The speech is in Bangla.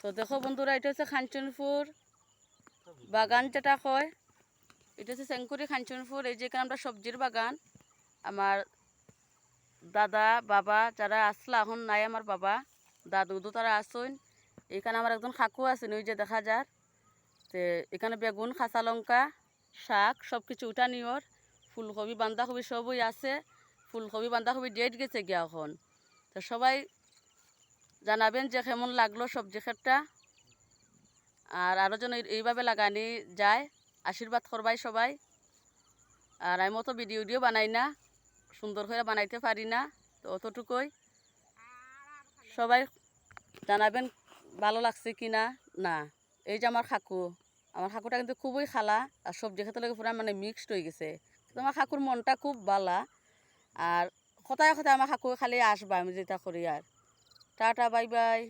তো দেখো বন্ধুরা, এটা হচ্ছে খানচনপুর বাগান যেটা কয়, এটা হচ্ছে সেঙ্কুরি খানচনপুর। এই যেখানে আমরা সবজির বাগান, আমার দাদা বাবা যারা আসলা এখন নাই, আমার বাবা দাদু তারা আসুন। এখানে আমার একজন কাকু আছেন, ওই যে দেখা যার। তো এখানে বেগুন, কাঁচা লঙ্কা, শাক সব কিছু উঠা নিওর, ফুলকপি বাঁধাকপি সবই আছে। ফুলকপি বাঁধাকপি ডেট গেছে গিয়া এখন। তো সবাই জানাবেন যে কেমন লাগলো সবজি ক্ষেতটা, আর আরও যেন এইভাবে লাগানি যায়, আশীর্বাদ করবাই সবাই। আর আমি মতো ভিডিও বানাই না, সুন্দর করে বানাইতে পারি না, তো অতটুকুই। সবাই জানাবেন ভালো লাগছে কি না। না, এই যে আমার কাকুটা কিন্তু খুবই খালা, আর সবজি খেতে লাগে পুরা মানে মিক্সড হয়ে গেছে। কিন্তু আমার কাকুর মনটা খুব বালা, আর কথায় কথায় আমার কাকু খালি আসবা আমি যেটা করি। আর টাটা, বাই বাই।